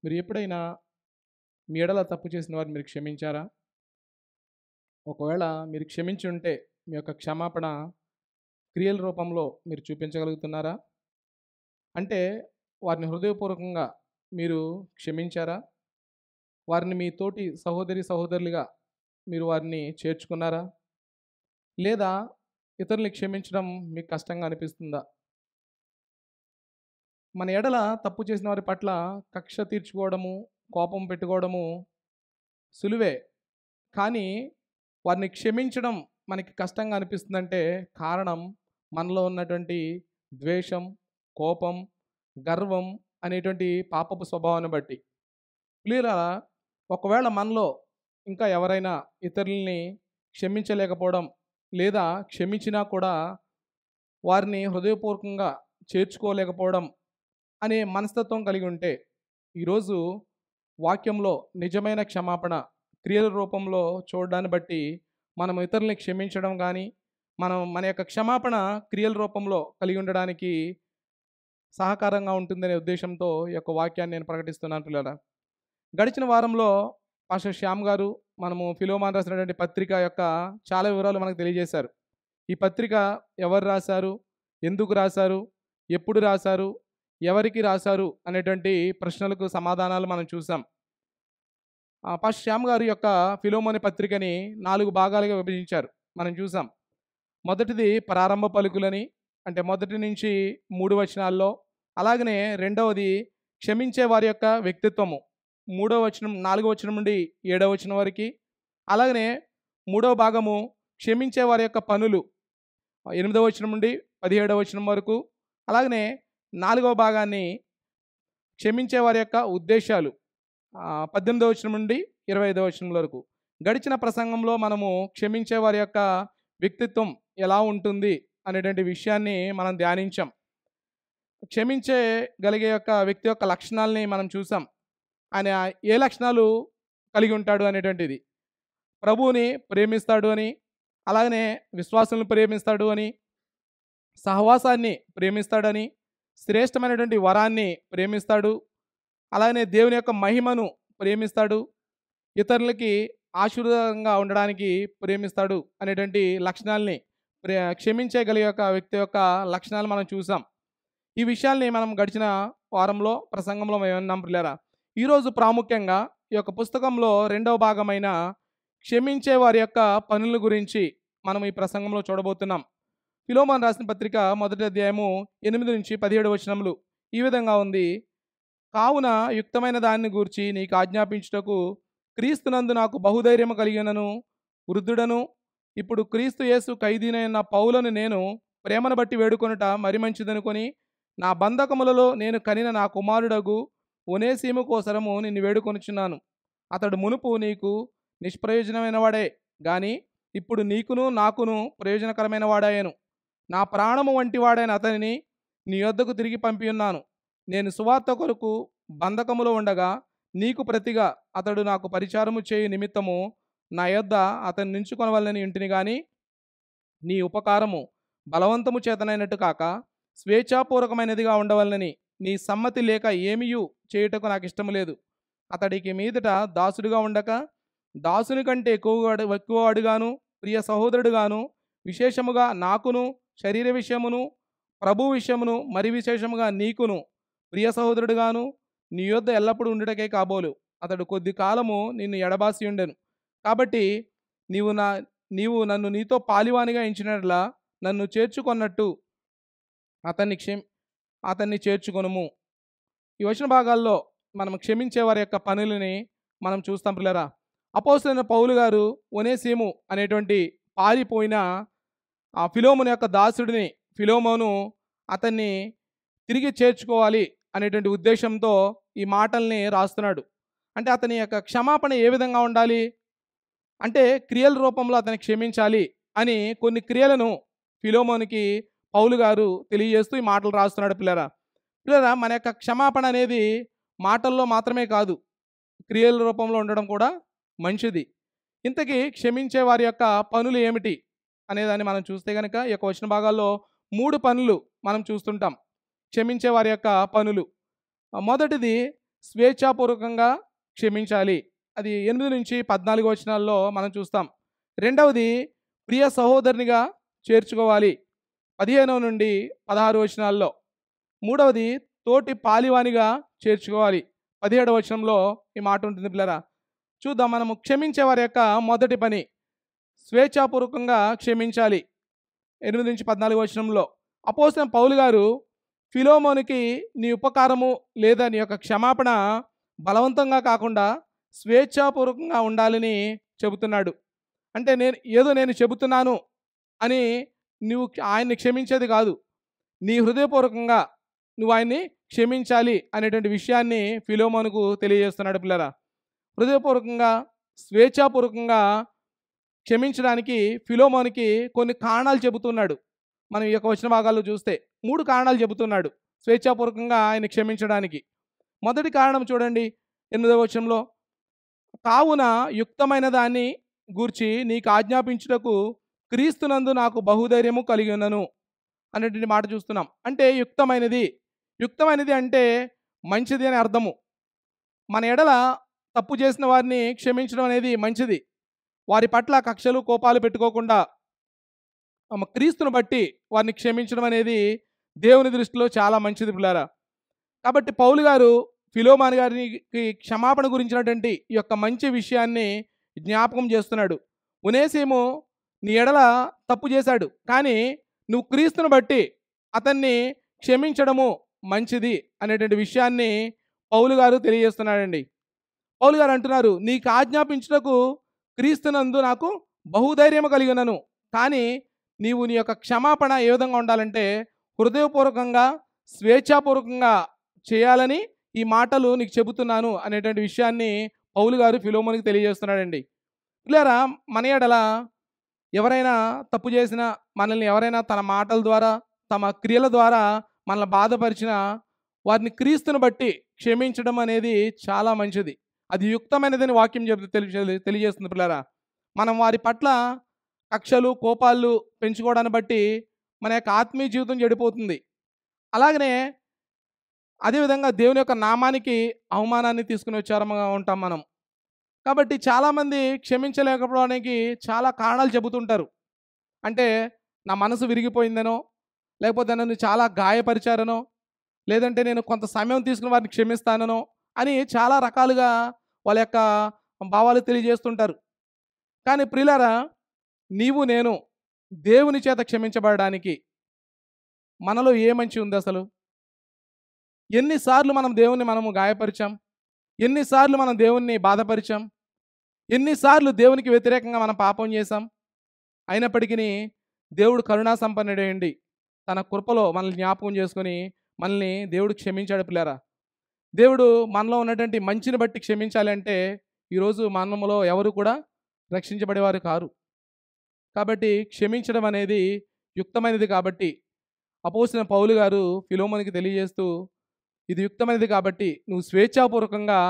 మీరు ఎప్పుడైనా మీ ఎడల తప్పు చేసిన వారిని మీరు క్షమించారా? ఒకవేళ మీరు క్షమించి ఉంటే మీ యొక్క క్షమాపణ క్రియల రూపంలో మీరు చూపించగలుగుతున్నారా? అంటే వారిని హృదయపూర్వకంగా మీరు క్షమించారా? వారిని మీ తోటి సహోదరులుగా మీరు వారిని చేర్చుకున్నారా? లేదా ఇతరుల్ని క్షమించడం మీకు కష్టంగా అనిపిస్తుందా? మన ఎడల తప్పు చేసిన వారి పట్ల కక్ష తీర్చుకోవడము, కోపం పెట్టుకోవడము సులువే. కానీ వారిని క్షమించడం మనకి కష్టంగా అనిపిస్తుందంటే కారణం మనలో ఉన్నటువంటి ద్వేషం, కోపం, గర్వం అనేటువంటి పాపపు స్వభావాన్ని బట్టి. ప్రియులారా, ఒకవేళ మనలో ఇంకా ఎవరైనా ఇతరులని క్షమించలేకపోవడం, లేదా క్షమించినా కూడా వారిని హృదయపూర్వకంగా చేర్చుకోలేకపోవడం అనే మనస్తత్వం కలిగి ఉంటే, ఈరోజు వాక్యంలో నిజమైన క్షమాపణ క్రియల రూపంలో చూడడాన్ని బట్టి మనం ఇతరుల్ని క్షమించడం కానీ, మనం మన యొక్క క్షమాపణ క్రియల రూపంలో కలిగి ఉండడానికి సహకారంగా ఉంటుందనే ఉద్దేశంతో ఈ యొక్క వాక్యాన్ని నేను ప్రకటిస్తున్నాను పిల్లరా. గడిచిన వారంలో పాస్టర్ శ్యామ్ గారు మనము ఫిలోమాన్ రాసినటువంటి పత్రిక యొక్క చాలా వివరాలు మనకు తెలియజేశారు. ఈ పత్రిక ఎవరు రాశారు? ఎందుకు రాశారు? ఎప్పుడు రాశారు? ఎవరికి రాశారు? అనేటువంటి ప్రశ్నలకు సమాధానాలు మనం చూసాం. పాస్టర్ శ్యామ్ గారి యొక్క ఫిలోమోని పత్రికని 4 భాగాలుగా విభజించారు. మనం చూసాం. మొదటిది ప్రారంభ పలుకులని, అంటే మొదటి నుంచి 3 వచనాల్లో. అలాగనే రెండవది క్షమించే వారి యొక్క వ్యక్తిత్వము, 3వ వచనం 4వ వచనం నుండి 7వ వచనం వరకు. అలాగనే మూడవ భాగము క్షమించే వారి యొక్క పనులు, 8వ వచనం నుండి 17వ వచనం వరకు. అలాగనే 4వ భాగాన్ని క్షమించే వారి యొక్క ఉద్దేశాలు, 18వ వచనం నుండి 25వ వచనం వరకు. గడిచిన ప్రసంగంలో మనము క్షమించే వారి యొక్క వ్యక్తిత్వం ఎలా ఉంటుంది అనేటువంటి విషయాన్ని మనం ధ్యానించాం. క్షమించగలిగే యొక్క వ్యక్తి యొక్క లక్షణాలని మనం చూసాం. ఆయన ఏ లక్షణాలు కలిగి ఉంటాడు అనేటువంటిది. ప్రభువుని ప్రేమిస్తాడు అని, అలాగనే విశ్వాసులను ప్రేమిస్తాడు అని, సహవాసాన్ని ప్రేమిస్తాడని, శ్రేష్టమైనటువంటి వరాన్ని ప్రేమిస్తాడు, అలాగనే దేవుని యొక్క మహిమను ప్రేమిస్తాడు, ఇతరులకి ఆశీర్వాదంగా ఉండడానికి ప్రేమిస్తాడు అనేటువంటి లక్షణాలని క్షమించగలిగే యొక్క వ్యక్తి యొక్క లక్షణాలు మనం చూసాం. ఈ విషయాల్ని మనం గడిచిన వారంలో ప్రసంగంలో మేము విన్నాం పిల్లరా. ఈరోజు ప్రాముఖ్యంగా ఈ యొక్క పుస్తకంలో 2వ భాగమైన క్షమించే వారి యొక్క పనుల గురించి మనం ఈ ప్రసంగంలో చూడబోతున్నాం. ఫిలోమోను రాసిన పత్రిక మొదటి అధ్యాయము 8 నుంచి 17 వచనములు ఈ విధంగా ఉంది. కావున యుక్తమైన దాన్ని గూర్చి నీకు ఆజ్ఞాపించుటకు క్రీస్తునందు నాకు బహుధైర్యము కలిగినను, వృద్ధుడను, ఇప్పుడు క్రీస్తు యేసు ఖైదీనైన పౌలను నేను ప్రేమను బట్టి వేడుకొనుట మరి మంచిదనుకొని, నా బంధకములలో నేను కనిన నా కుమారుడగు ఒనేసీము కోసరము నిన్ను వేడుకొనుచున్నాను. అతడు మునుపు నీకు నిష్ప్రయోజనమైన వాడే గాని ఇప్పుడు నీకును నాకును ప్రయోజనకరమైన వాడాయను. నా ప్రాణము వంటి వాడైన అతనిని నీ యొద్దకు తిరిగి పంపియున్నాను. నేను సువార్త కొరకు బంధకములో ఉండగా నీకు ప్రతిగా అతడు నాకు పరిచారము చేయు నిమిత్తము నా యొద్ద అతన్ని నించుకొనవలనని ఇంటిని గాని నీ ఉపకారము బలవంతము చేతనైనట్టు కాక స్వేచ్ఛాపూర్వకమైనదిగా ఉండవలనని నీ సమ్మతి లేక ఏమీయూ చేయుటకు నాకు ఇష్టము లేదు. అతడికి మీదట దాసుడిగా ఉండక దాసుని కంటే ఎక్కువవాడుగాను, ప్రియ సహోదరుడుగాను, విశేషముగా నాకును శరీర విషయమును ప్రభు విషయమును మరి విశేషముగా నీకును ప్రియ సహోదరుడుగాను నీ యొద్ద ఎల్లప్పుడూ ఉండుటకే కాబోలు. అతడు కొద్ది కాలము నిన్ను ఎడబాసి ఉండెను. కాబట్టి నీవు నన్ను నీతో పాలివానిగా ఎంచినట్లా నన్ను చేర్చుకొన్నట్టు అతన్ని చేర్చుకొనుము. ఈ వచన భాగాల్లో మనం క్షమించే వారి యొక్క పనులని మనం చూస్తాం పిల్లరా. అపోస్తలుడైన పౌలు గారు ఒనేసీము అనేటువంటి పారిపోయిన ఆ ఫిలోమోను యొక్క దాసుడిని, ఫిలోమోను అతన్ని తిరిగి చేర్చుకోవాలి అనేటువంటి ఉద్దేశంతో ఈ మాటల్ని రాస్తున్నాడు. అంటే అతని యొక్క క్షమాపణ ఏ విధంగా ఉండాలి అంటే క్రియల రూపంలో అతన్ని క్షమించాలి అని కొన్ని క్రియలను ఫిలోమోనికి పౌలు గారు తెలియజేస్తూ ఈ మాటలు రాస్తున్నాడు పిల్లరా. మన యొక్క క్షమాపణ అనేది మాటల్లో మాత్రమే కాదు, క్రియల రూపంలో ఉండడం కూడా మంచిది. ఇంతకీ క్షమించే వారి యొక్క పనులు ఏమిటి అనేదాన్ని మనం చూస్తే కనుక ఈ యొక్క వచన భాగాల్లో 3 పనులు మనం చూస్తుంటాం. క్షమించే వారి యొక్క పనులు. మొదటిది స్వేచ్ఛాపూర్వకంగా క్షమించాలి. అది 8-14 వచనాల్లో మనం చూస్తాం. రెండవది ప్రియ సహోదరునిగా చేర్చుకోవాలి 15-16 వచనాల్లో. మూడవది తోటి పాలివానిగా చేర్చుకోవాలి 17వ వచనంలో ఈ మాట ఉంటుంది పిల్లరా. చూద్దాం, మనము క్షమించే వారి యొక్క మొదటి పని స్వేచ్ఛాపూర్వకంగా క్షమించాలి. 8-14 వచనంలో అపోస్తలుడైన పౌలు గారు ఫిలోమోనుకి నీ ఉపకారము లేదా నీ యొక్క క్షమాపణ బలవంతంగా కాకుండా స్వేచ్ఛాపూర్వకంగా ఉండాలని చెబుతున్నాడు. అంటే నేను చెబుతున్నాను అని నువ్వు ఆయన్ని క్షమించేది కాదు, నీ హృదయపూర్వకంగా నువ్వు ఆయన్ని క్షమించాలి అనేటువంటి విషయాన్ని ఫిలోమోనుకు తెలియజేస్తున్నాడు పిల్లరా. హృదయపూర్వకంగా స్వేచ్ఛాపూర్వకంగా క్షమించడానికి ఫిలోమోనుకి కొన్ని కారణాలు చెబుతున్నాడు. మనం ఈ యొక్క వచన భాగాల్లో చూస్తే 3 కారణాలు చెబుతున్నాడు స్వేచ్ఛాపూర్వకంగా ఆయన క్షమించడానికి. మొదటి కారణం చూడండి 8వ వచనంలో, కావున యుక్తమైన దాన్ని గూర్చి నీకు ఆజ్ఞాపించుటకు క్రీస్తునందు నాకు బహుధైర్యము కలిగి ఉన్నను అనేటువంటి మాట చూస్తున్నాం. అంటే యుక్తమైనది అంటే మంచిది అని అర్థము. మన ఎడల తప్పు చేసిన వారిని క్షమించడం అనేది మంచిది. వారి పట్ల కక్షలు కోపాలు పెట్టుకోకుండా క్రీస్తును బట్టి వారిని క్షమించడం అనేది దేవుని దృష్టిలో చాలా మంచిది పిల్లారా. కాబట్టి పౌలు గారు ఫిలోమోను గారికి క్షమాపణ గురించినటువంటి ఈ యొక్క మంచి విషయాన్ని జ్ఞాపకం చేస్తున్నాడు. ఒనేసిము నీ ఎడల తప్పు చేశాడు, కానీ నువ్వు క్రీస్తును బట్టి అతన్ని క్షమించడము మంచిది అనేటువంటి విషయాన్ని పౌలు గారు తెలియజేస్తున్నాడండి. పౌలు గారు అంటున్నారు, నీకు ఆజ్ఞాపించుటకు క్రీస్తునందు నాకు బహుధైర్యము కలిగి ఉన్నాను, కానీ నీవు నీ యొక్క క్షమాపణ ఏ విధంగా ఉండాలంటే హృదయపూర్వకంగా స్వేచ్ఛాపూర్వకంగా చేయాలని ఈ మాటలు నీకు చెబుతున్నాను అనేటువంటి విషయాన్ని పౌలు గారు ఫిలోమోనుకి తెలియజేస్తున్నాడండి. పిల్లారా, మన ఎడల ఎవరైనా తప్పు చేసినా, మనల్ని ఎవరైనా తన మాటల ద్వారా తమ క్రియల ద్వారా మనల్ని బాధపరిచినా వారిని క్రీస్తును బట్టి క్షమించడం అనేది చాలా మంచిది. అది యుక్తమైనదని వాక్యం తెలియజేస్తుంది పిల్లారా. మనం వారి పట్ల కక్షలు కోపాలు పెంచుకోవడాన్ని బట్టి మన యొక్క ఆత్మీయ జీవితం చెడిపోతుంది. అలాగనే అదేవిధంగా దేవుని యొక్క నామానికి అవమానాన్ని తీసుకుని వచ్చారముగా ఉంటాం మనం. కాబట్టి చాలామంది క్షమించలేకపోవడానికి చాలా కారణాలు చెబుతుంటారు. అంటే నా మనసు విరిగిపోయిందనో, లేకపోతే నన్ను చాలా గాయపరిచారనో, లేదంటే నేను కొంత సమయం తీసుకుని వారిని క్షమిస్తాననో అని చాలా రకాలుగా వాళ్ళ యొక్క భావాలు తెలియజేస్తుంటారు. కానీ ప్రియులారా, నీవు నేను దేవుని చేత క్షమించబడడానికి మనలో ఏ మంచి ఉంది అసలు? ఎన్నిసార్లు మనం దేవుణ్ణి మనము గాయపరిచాం? ఎన్నిసార్లు మనం దేవుణ్ణి బాధపరిచాం? ఎన్నిసార్లు దేవునికి వ్యతిరేకంగా మనం పాపం చేశాం? అయినప్పటికీ దేవుడు కరుణా సంపన్నుడేయండి తన కృపలో మనల్ని జ్ఞాపకం చేసుకొని మనల్ని దేవుడు క్షమించాడు పిల్లారా. దేవుడు మనలో ఉన్నటువంటి మంచిని బట్టి క్షమించాలి అంటే ఈరోజు మనములో ఎవరు కూడా రక్షించబడేవారు కారు. కాబట్టి క్షమించడం అనేది యుక్తమైనది. కాబట్టి అపోస్తలుడైన పౌలు గారు ఫిలోమోనుకి తెలియజేస్తూ, ఇది యుక్తమైనది కాబట్టి నువ్వు స్వేచ్ఛాపూర్వకంగా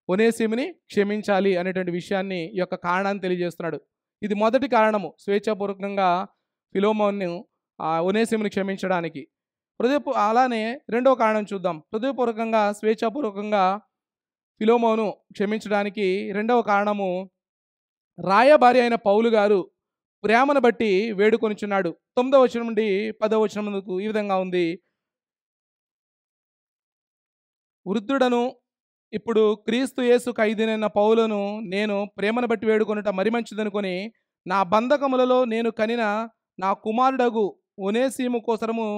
ఒనేసిముని క్షమించాలి అనేటువంటి విషయాన్ని ఈ యొక్క కారణాన్ని తెలియజేస్తున్నాడు. ఇది మొదటి కారణము, స్వేచ్ఛాపూర్వకంగా ఫిలోమోను ఒనేసిముని క్షమించడానికి. అలానే రెండవ కారణం చూద్దాం. హృదయపూర్వకంగా స్వేచ్ఛాపూర్వకంగా ఫిలోమోను క్షమించడానికి రెండవ కారణము, రాయబారి అయిన పౌలు గారు ప్రేమను బట్టి వేడుకొనిచున్నాడు. 9వ వచనం నుండి 10వ వచనం వరకు ఈ విధంగా ఉంది. వృద్ధుడను ఇప్పుడు క్రీస్తు యేసు ఖైదీనైన పౌలును నేను ప్రేమను బట్టి వేడుకొనుట మరి మంచిదనుకొని నా బంధకములలో నేను కనిన నా కుమారుడగు ఒనేసిము కోసరము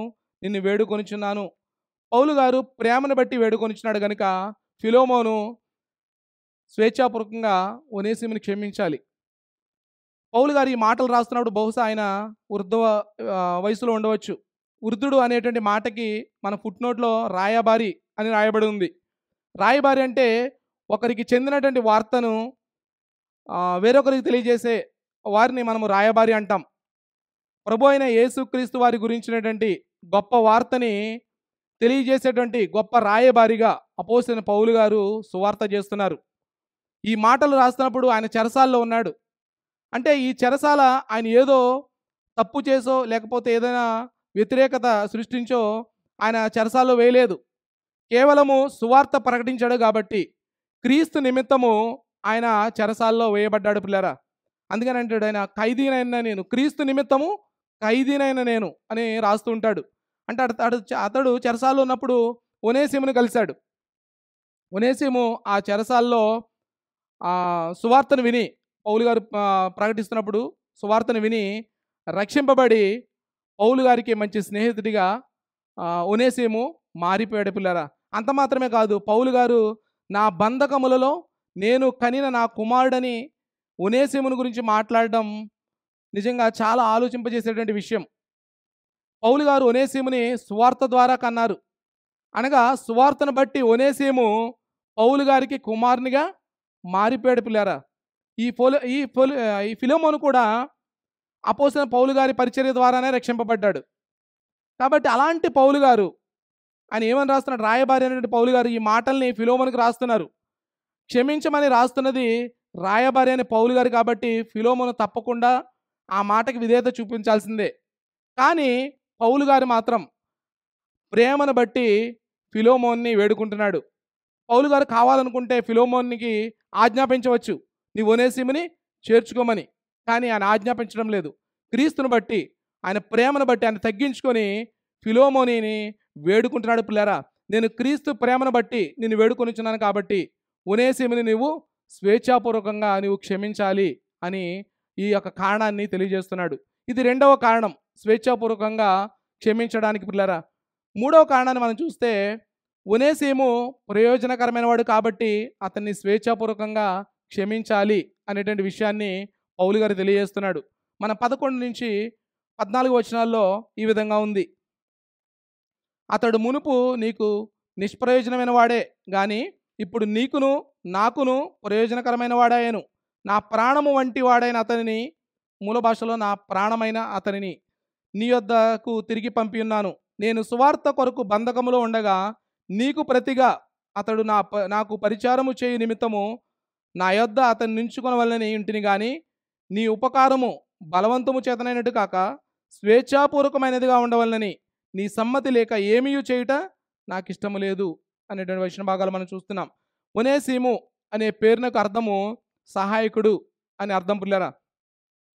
నిన్ను వేడుకొనిచున్నాను. పౌలు గారు ప్రేమను బట్టి వేడుకొనిచున్నాడు కనుక ఫిలోమోను స్వేచ్ఛాపూర్వకంగా ఒనేసిముని క్షమించాలి. పౌలు గారు ఈ మాటలు రాస్తున్నప్పుడు బహుశా ఆయన వయసులో ఉండవచ్చు. వృద్ధుడు అనేటువంటి మాటకి మన ఫుట్నోట్లో రాయబారి అని రాయబడి ఉంది. రాయబారి అంటే ఒకరికి చెందినటువంటి వార్తను వేరొకరికి తెలియజేసే వారిని మనము రాయబారి అంటాం. ప్రభు అయిన యేసుక్రీస్తు వారి గురించినటువంటి గొప్ప వార్తని తెలియజేసేటువంటి గొప్ప రాయబారిగా అపోస్తలుడైన పౌలు గారు సువార్త చేస్తున్నారు. ఈ మాటలు రాస్తున్నప్పుడు ఆయన చెరసాల్లో ఉన్నాడు. అంటే ఈ చెరసాల ఆయన ఏదో తప్పు చేసో లేకపోతే ఏదైనా వ్యతిరేకత సృష్టించో ఆయన చెరసాల్లో వేయలేదు. కేవలము సువార్త ప్రకటించాడు కాబట్టి క్రీస్తు నిమిత్తము ఆయన చెరసాల్లో వేయబడ్డాడు పిల్లరా. అందుకని అంటాడు ఆయన, ఖైదీనైన నేను, క్రీస్తు నిమిత్తము ఖైదీనైన నేను అని రాస్తూ ఉంటాడు. అంటే అతడు చెరసాల్లో ఉన్నప్పుడు ఒనేసిముని కలిశాడు. ఒనేసిము ఆ చెరసాల్లో సువార్తను విని, పౌలు గారు ప్రకటిస్తున్నప్పుడు సువార్తను విని రక్షింపబడి పౌలు గారికి మంచి స్నేహితుడిగా ఒనేసిము మారిపోయాడు పిల్లరా. అంత మాత్రమే కాదు, పౌలు గారు నా బంధకములలో నేను కనిన నా కుమారుడని ఒనేసిముని గురించి మాట్లాడడం నిజంగా చాలా ఆలోచింపజేసేటువంటి విషయం. పౌలు గారు ఒనేసిముని సువార్త ద్వారా కన్నారు. అనగా సువార్తను బట్టి ఒనేసిము పౌలు గారికి కుమారునిగా మారిపోయాడు పిల్లారా. ఈ ఫిలెమోను కూడా అపోస్తలుడైన పౌలు గారి పరిచర్య ద్వారానే రక్షింపబడ్డాడు. కాబట్టి అలాంటి పౌలు గారు ఆయన ఏమని రాస్తున్నాడు, రాయబారి అనేటువంటి పౌలు గారు ఈ మాటల్ని ఫిలెమోనుకు రాస్తున్నారు. క్షమించమని రాస్తున్నది రాయబారి అనే పౌలు గారు కాబట్టి ఫిలెమోను తప్పకుండా ఆ మాటకి విధేయత చూపించాల్సిందే. కానీ పౌలు గారు మాత్రం ప్రేమను బట్టి ఫిలెమోన్ని వేడుకుంటున్నాడు. పౌలు గారు కావాలనుకుంటే ఫిలెమోనికి ఆజ్ఞాపించవచ్చు, నీ ఒనేసిముని చేర్చుకోమని. కానీ ఆయన ఆజ్ఞాపించడం లేదు. క్రీస్తుని బట్టి, ఆయన ప్రేమను బట్టి ఆయన తగ్గించుకొని ఫిలెమోనిని వేడుకుంటున్నాడు పిల్లారా. నేను క్రీస్తు ప్రేమను బట్టి నిన్ను వేడుకొనిచున్నాను కాబట్టి ఒనేసిముని నువ్వు స్వేచ్ఛాపూర్వకంగా నువ్వు క్షమించాలి అని ఈ యొక్క కారణాన్ని తెలియజేస్తున్నాడు. ఇది రెండవ కారణం, స్వేచ్ఛాపూర్వకంగా క్షమించడానికి పిల్లారా. మూడవ కారణాన్ని మనం చూస్తే, ఒనేసిము ప్రయోజనకరమైన వాడు కాబట్టి అతన్ని స్వేచ్ఛాపూర్వకంగా క్షమించాలి అనేటువంటి విషయాన్ని పౌలు గారు తెలియజేస్తున్నాడు. మన 11 నుంచి 14 వచనాల్లో ఈ విధంగా ఉంది. అతడు మునుపు నీకు నిష్ప్రయోజనమైన వాడే గాని ఇప్పుడు నీకును నాకును ప్రయోజనకరమైన వాడాయను. నా ప్రాణము వంటి వాడైన అతనిని, మూల భాషలో నా ప్రాణమైన అతనిని నీ యొద్దకు తిరిగి పంపి ఉన్నాను. నేను సువార్త కొరకు బంధకములో ఉండగా నీకు ప్రతిగా అతడు నాకు పరిచారము చేయు నిమిత్తము నా యొద్ద అతన్ని నించుకొనవలనని ఇంటిని గాని నీ ఉపకారము బలవంతము చేతనైనట్టు కాక స్వేచ్ఛాపూర్వకమైనదిగా ఉండవలనని నీ సమ్మతి లేక ఏమీ చేయుట నాకు ఇష్టము లేదు అనేటువంటి వచన భాగాలు మనం చూస్తున్నాం. ఒనేసిము అనే పేరునకు అర్థము సహాయకుడు అని అర్థం పిల్లరా.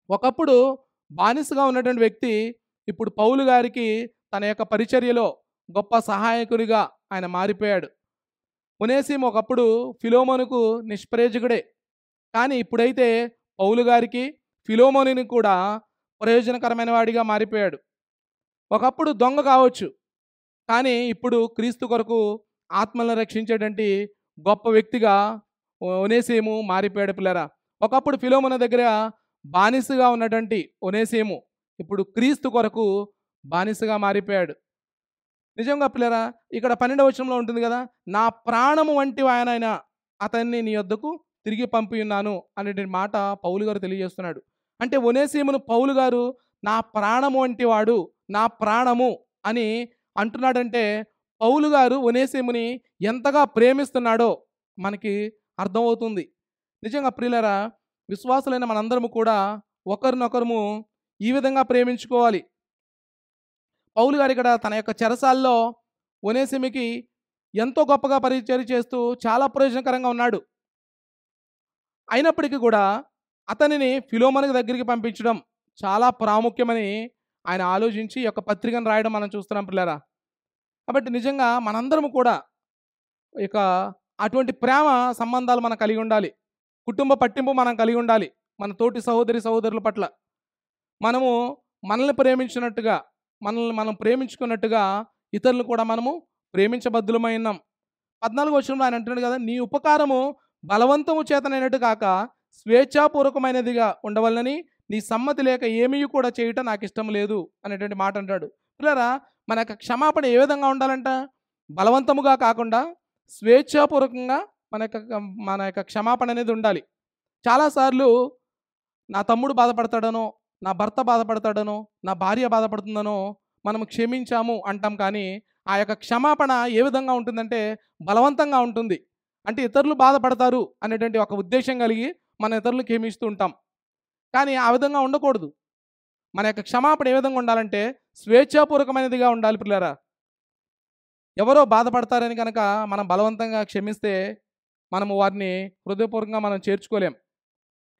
ఒకప్పుడు బానిసగా ఉన్నటువంటి వ్యక్తి ఇప్పుడు పౌలు గారికి తన యొక్క పరిచర్యలో గొప్ప సహాయకుడిగా ఆయన మారిపోయాడు. ఒనేసిము ఒకప్పుడు ఫిలెమోనుకు నిష్ప్రయోజకుడే, కానీ ఇప్పుడైతే పౌలు గారికి ఫిలెమోనుని కూడా ప్రయోజనకరమైన వాడిగా మారిపోయాడు. ఒకప్పుడు దొంగ కావచ్చు, కానీ ఇప్పుడు క్రీస్తు కొరకు ఆత్మలను రక్షించేటువంటి గొప్ప వ్యక్తిగా ఒనేసిము మారిపోయాడు పిల్లరా. ఒకప్పుడు ఫిలెమోను దగ్గర బానిసగా ఉన్నటువంటి ఒనేసిము ఇప్పుడు క్రీస్తు కొరకు బానిసగా మారిపోయాడు. నిజంగా పిల్లరా, ఇక్కడ 12వ వచనంలో ఉంటుంది కదా, నా ప్రాణము వంటి ఆయనైనా అతన్ని నీ యొద్దకు తిరిగి పంపి ఉన్నాను అనేటువంటి మాట పౌలు గారు తెలియజేస్తున్నాడు. అంటే ఒనేసిమును పౌలు గారు నా ప్రాణము వంటి వాడు, నా ప్రాణము అని అంటున్నాడంటే పౌలు గారు ఒనేసిముని ఎంతగా ప్రేమిస్తున్నాడో మనకి అర్థమవుతుంది. నిజంగా ప్రియులరా, విశ్వాసులైన మనందరము కూడా ఒకరినొకరము ఈ విధంగా ప్రేమించుకోవాలి. పౌలు గారు ఇక్కడ తన యొక్క చెరసాల్లో ఒనేసిముకి ఎంతో గొప్పగా పరిచర్య చేస్తూ చాలా ప్రయోజనకరంగా ఉన్నాడు. అయినప్పటికీ కూడా అతనిని ఫిలెమోను దగ్గరికి పంపించడం చాలా ప్రాముఖ్యమని ఆయన ఆలోచించి ఈ యొక్క పత్రికను రాయడం మనం చూస్తున్నాం పిల్లరా. కాబట్టి నిజంగా మనందరము కూడా ఇక అటువంటి ప్రేమ సంబంధాలు మనం కలిగి ఉండాలి. కుటుంబ పట్టింపు మనం కలిగి ఉండాలి. మన తోటి సహోదరుల పట్ల మనల్ని ప్రేమించినట్టుగా, మనల్ని మనం ప్రేమించుకున్నట్టుగా ఇతరులు కూడా మనము ప్రేమించబద్దులమై ఉన్నాం. 14వ వచనంలో ఆయన అంటున్నాడు కదా, నీ ఉపకారము బలవంతము చేతనైనట్టు కాక స్వేచ్ఛాపూర్వకమైనదిగా ఉండవలనని నీ సమ్మతి లేక ఏమీ కూడా చేయటం నాకు ఇష్టం లేదు అనేటువంటి మాట అంటాడు. పిల్లరా, మన యొక్క క్షమాపణ ఏ విధంగా ఉండాలంట? బలవంతముగా కాకుండా స్వేచ్ఛాపూర్వకంగా మన యొక్క క్షమాపణ అనేది ఉండాలి. చాలాసార్లు నా తమ్ముడు బాధపడతాడనో, నా భర్త బాధపడతాడనో, నా భార్య బాధపడుతుందనో మనం క్షమించాము అంటాం. కానీ ఆ యొక్క క్షమాపణ ఏ విధంగా ఉంటుందంటే బలవంతంగా ఉంటుంది. అంటే ఇతరులు బాధపడతారు అనేటువంటి ఒక ఉద్దేశం కలిగి మన ఇతరులు క్షమిస్తూ ఉంటాం. కానీ ఆ విధంగా ఉండకూడదు. మన యొక్క క్షమాపణ ఏ విధంగా ఉండాలంటే స్వేచ్ఛాపూర్వకమైనదిగా ఉండాలి పిల్లరా. ఎవరో బాధపడతారని కనుక మనం బలవంతంగా క్షమిస్తే మనము వారిని హృదయపూర్వకంగా మనం చేర్చుకోలేం.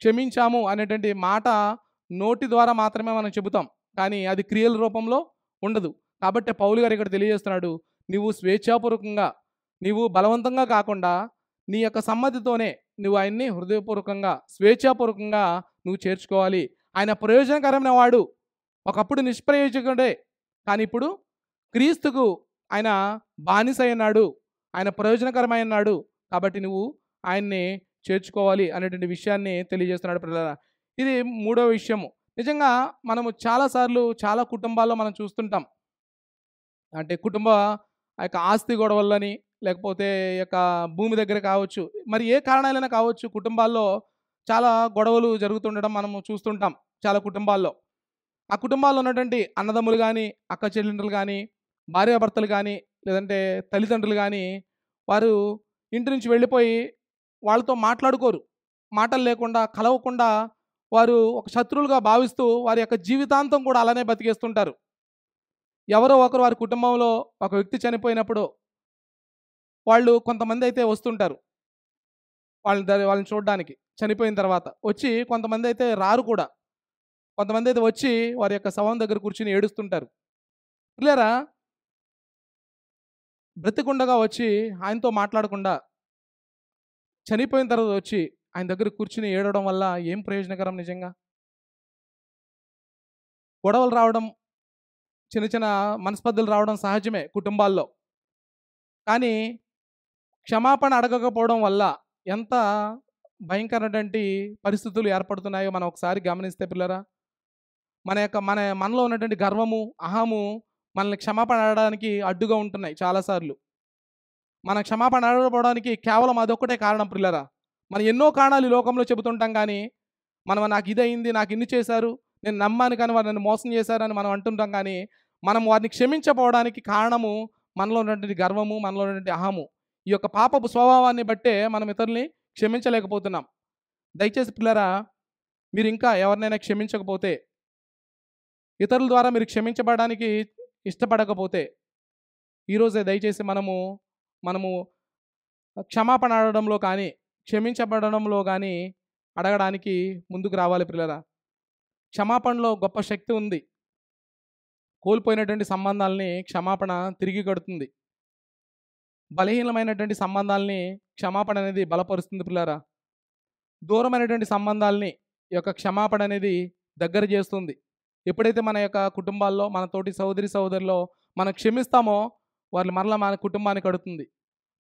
క్షమించాము అనేటువంటి మాట నోటి ద్వారా మాత్రమే మనం చెబుతాం. కానీ అది క్రియల రూపంలో ఉండదు. కాబట్టే పౌలు గారు ఇక్కడ తెలియజేస్తున్నాడు. నువ్వు స్వేచ్ఛాపూర్వకంగా, నీవు బలవంతంగా కాకుండా నీ యొక్క సమ్మతితోనే నువ్వు ఆయన్ని హృదయపూర్వకంగా, స్వేచ్ఛాపూర్వకంగా నువ్వు చేర్చుకోవాలి. ఆయన ప్రయోజనకరమైన వాడు. ఒకప్పుడు నిష్ప్రయోజకుడే. కానీ ఇప్పుడు క్రీస్తుకు ఆయన బానిస అయినాడు. ఆయన ప్రయోజనకరమైనాడు. కాబట్టి నువ్వు ఆయన్ని చేర్చుకోవాలి అనేటువంటి విషయాన్ని తెలియజేస్తున్నాడు ప్రియులారా. ఇది మూడో విషయము. నిజంగా మనము చాలాసార్లు చాలా కుటుంబాల్లో మనం చూస్తుంటాం. అంటే కుటుంబ ఆ యొక్క ఆస్తి గొడవలని, లేకపోతే ఈ యొక్క భూమి దగ్గర కావచ్చు, మరి ఏ కారణాలైనా కావచ్చు, కుటుంబాల్లో చాలా గొడవలు జరుగుతుండడం మనము చూస్తుంటాం చాలా కుటుంబాల్లో. ఆ కుటుంబాల్లో ఉన్నటువంటి అన్నదమ్ములు గానీ, అక్క చెల్లెండ్రులు గానీ, భార్యాభర్తలు గానీ, లేదంటే తల్లిదండ్రులు గానీ, వారు ఇంటి నుంచి వెళ్ళిపోయి వాళ్ళతో మాట్లాడుకోరు. మాటలు లేకుండా, కలవకుండా వారు ఒక శత్రువులుగా భావిస్తూ వారి యొక్క జీవితాంతం కూడా అలానే బతికేస్తుంటారు. ఎవరో ఒకరు వారి కుటుంబంలో ఒక వ్యక్తి చనిపోయినప్పుడు వాళ్ళు కొంతమందైతే వస్తుంటారు. వాళ్ళని చూడడానికి చనిపోయిన తర్వాత. వచ్చి కొంతమందైతే రారు కూడా. కొంతమందైతే వచ్చి వారి యొక్క శవం దగ్గర కూర్చొని ఏడుస్తుంటారు. పిల్లారా, బ్రతికుండగా వచ్చి ఆయనతో మాట్లాడకుండా చనిపోయిన తర్వాత వచ్చి ఆయన దగ్గర కూర్చుని ఏడవడం వల్ల ఏం ప్రయోజనకరం నిజంగా? గొడవలు రావడం, చిన్న చిన్న మనస్పర్ధలు రావడం సహజమే కుటుంబాల్లో. కానీ క్షమాపణ అడగకపోవడం వల్ల ఎంత భయంకరమైనటువంటి పరిస్థితులు ఏర్పడుతున్నాయో మనం ఒకసారి గమనిస్తే పిల్లరా, మనలో ఉన్నటువంటి గర్వము, అహము మనల్ని క్షమాపణ అడగడానికి అడ్డుగా ఉంటున్నాయి చాలాసార్లు. మన క్షమాపణ అడగకపోవడానికి కేవలం అదొక్కటే కారణం పిల్లరా. మనం ఎన్నో కారణాలు ఈ లోకంలో చెబుతుంటాం కానీ, నాకు ఇదయింది, నాకు ఇన్ని చేశారు, నేను నమ్మాను కానీ వారు నన్ను మోసం చేశారని మనం అంటుంటాం కానీ, మనం వారిని క్షమించకపోవడానికి కారణము మనలో ఉన్నటువంటి గర్వము, మనలో ఉన్నటువంటి అహము. ఈ యొక్క పాపపు స్వభావాన్ని బట్టే మనం ఇతరుల్ని క్షమించలేకపోతున్నాం. దయచేసి పిల్లరా, మీరు ఇంకా ఎవరినైనా క్షమించకపోతే, ఇతరుల ద్వారా మీరు క్షమించబడడానికి ఇష్టపడకపోతే, ఈరోజే దయచేసి మనము క్షమాపణ అడగడంలో కానీ, క్షమించబడడంలో కానీ అడగడానికి ముందుకు రావాలి పిల్లరా. క్షమాపణలో గొప్ప శక్తి ఉంది. కోల్పోయినటువంటి సంబంధాలని క్షమాపణ తిరిగి కడుతుంది. బలహీనమైనటువంటి సంబంధాలని క్షమాపణ అనేది బలపరుస్తుంది పిల్లరా. దూరమైనటువంటి సంబంధాలని ఈ యొక్క క్షమాపణ అనేది దగ్గర చేస్తుంది. ఎప్పుడైతే మన యొక్క కుటుంబాల్లో, మన తోటి సహోదరి సహోదరులో మనం క్షమిస్తామో వాళ్ళు మరలా మన కుటుంబాన్ని కడుతుంది.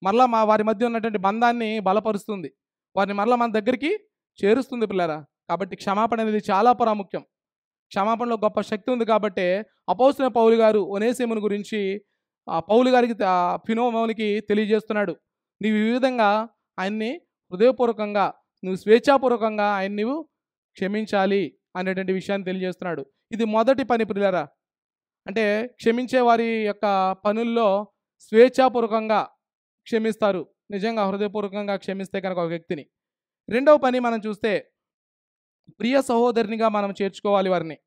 మరలా వారి మధ్య ఉన్నటువంటి బంధాన్ని బలపరుస్తుంది. వారిని మరలా మన దగ్గరికి చేరుస్తుంది పిల్లరా. కాబట్టి క్షమాపణ అనేది చాలా ప్రాముఖ్యం. క్షమాపణలో గొప్ప శక్తి ఉంది కాబట్టే అపోస్తలుడైన పౌలు గారు ఒనేసిమును గురించి పౌలు గారికి ఫిలోమోనుకి తెలియజేస్తున్నాడు. నీవు ఈ విధంగా ఆయన్ని హృదయపూర్వకంగా, నువ్వు స్వేచ్ఛాపూర్వకంగా నువ్వు క్షమించాలి అనేటువంటి విషయాన్ని తెలియజేస్తున్నాడు. ఇది మొదటి పని పిల్లరా. అంటే క్షమించే వారి యొక్క పనుల్లో స్వేచ్ఛాపూర్వకంగా క్షమిస్తారు. నిజంగా హృదయపూర్వకంగా క్షమిస్తే కనుక ఒక వ్యక్తిని. రెండవ పని మనం చూస్తే, ప్రియ సహోదరునిగా మనం చేర్చుకోవాలి వారిని.